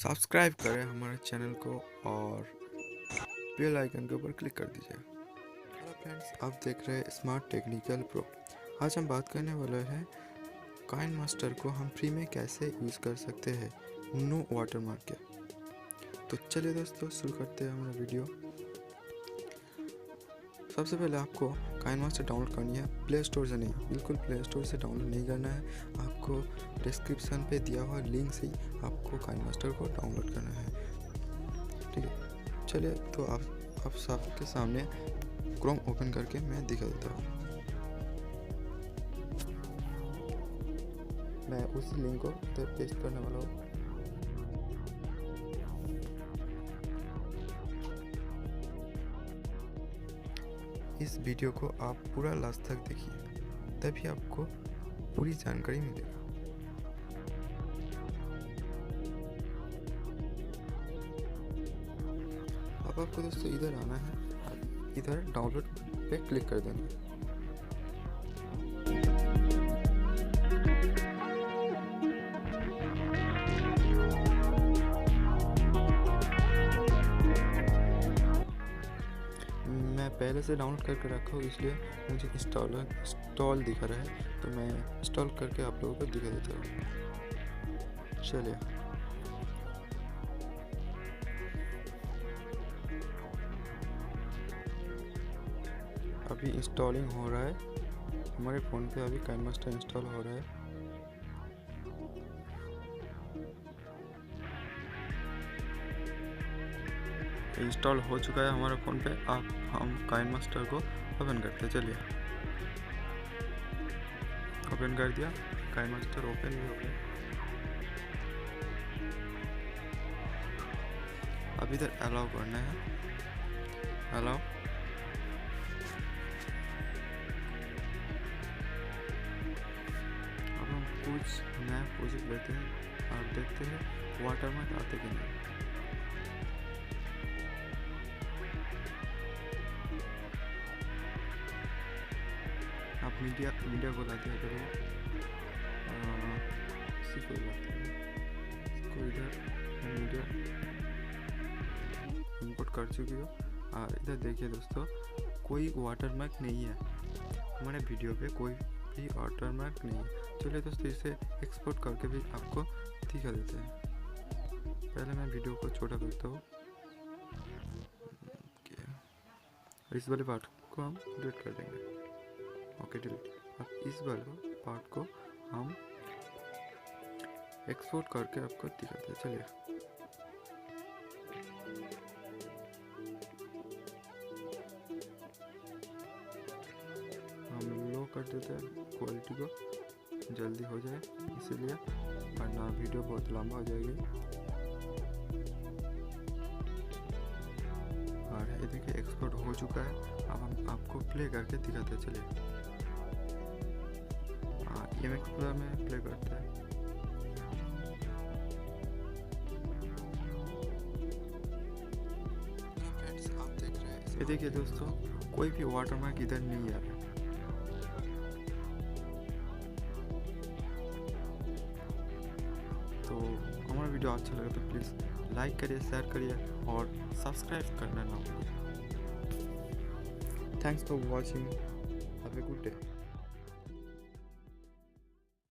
Subscribe करें हमारे channel को और बेल आइकन के ऊपर क्लिक कर दीजिए। हेलो फ्रेंड्स, आप देख रहे हैं स्मार्ट टेक्निकल प्रो। आज हम बात करने वाले हैं काइनमास्टर को हम फ्री में कैसे यूज़ कर सकते हैं नो वाटरमार्क के। तो चलिए दोस्तों, शुरू करते हैं हमारा वीडियो। सबसे पहले आपको काइनमास्टर डाउनलोड करनी है, प्ले स्टोर से नहीं, बिल्कुल प्ले स्टोर से डाउनलोड नहीं करना है। आपको डिस्क्रिप्शन पे दिया हुआ लिंक से ही आपको काइनमास्टर को डाउनलोड करना है, ठीक है। चलिए, तो आप सबके सामने क्रोम ओपन करके मैं दिखा देता हूँ। मैं उसी लिंक को इधर पेस्ट करने वाला हूँ। इस वीडियो को आप पूरा लास्ट तक देखिए, तभी आपको पूरी जानकारी मिलेगा। अब आपको दोस्तों इधर आना है, इधर डाउनलोड पे क्लिक कर देना है। मैं पहले से डाउनलोड करके रखा हूँ, इसलिए मुझे इंस्टॉल दिखा रहा है, तो मैं इंस्टॉल करके आप लोगों को दिखा देता हूँ। चलिए, अभी इंस्टॉलिंग हो रहा है। हमारे फ़ोन पे अभी काइनमास्टर इंस्टॉल हो रहा है। इंस्टॉल हो चुका है हमारे फ़ोन पे। हम काइनमास्टर को ओपन करते हैं। चलिए, ओपन कर दिया, काइनमास्टर ओपन भी हो गया। अब इधर अलाउ करना है, अलाउ। अब हम कुछ नया प्रोजेक्ट लेते हैं और देखते हैं वाटरमार्क आते कि नहीं। आप मीडिया को लाते हैं, करिए इसी को लाते हैं, इसको इधर मीडिया इंपोर्ट कर चुकी हो। और इधर देखिए दोस्तों, कोई वाटरमार्क नहीं है हमारे वीडियो पे, कोई भी वाटरमार्क नहीं है। चलिए दोस्तों, इसे एक्सपोर्ट करके भी आपको दिखा देते हैं। पहले मैं वीडियो को छोटा करता हूँ, इस वाले पार्ट को हम डिलीट कर देंगे। Okay, delete. अब इस वाले पार्ट को हम एक्सपोर्ट करके आपको दिखाते हैं। चलिए, हम लो कर देते हैं क्वालिटी को, जल्दी हो जाए इसीलिए, वरना वीडियो बहुत लंबा हो जाएगी। और ये देखिए एक्सपोर्ट हो चुका है। अब हम आपको प्ले करके दिखाते हैं। चलिए, इमेज एक्सप्लोरर में प्ले करते हैं। आप देख रहे हैं, ये देखिए दोस्तों, कोई भी वाटरमार्क इधर नहीं आ रहा। तो हमारा वीडियो अच्छा लगा तो प्लीज़ लाइक करिए, शेयर करिए और सब्सक्राइब करना ना भूलिए। Thanks for watching, have a good day.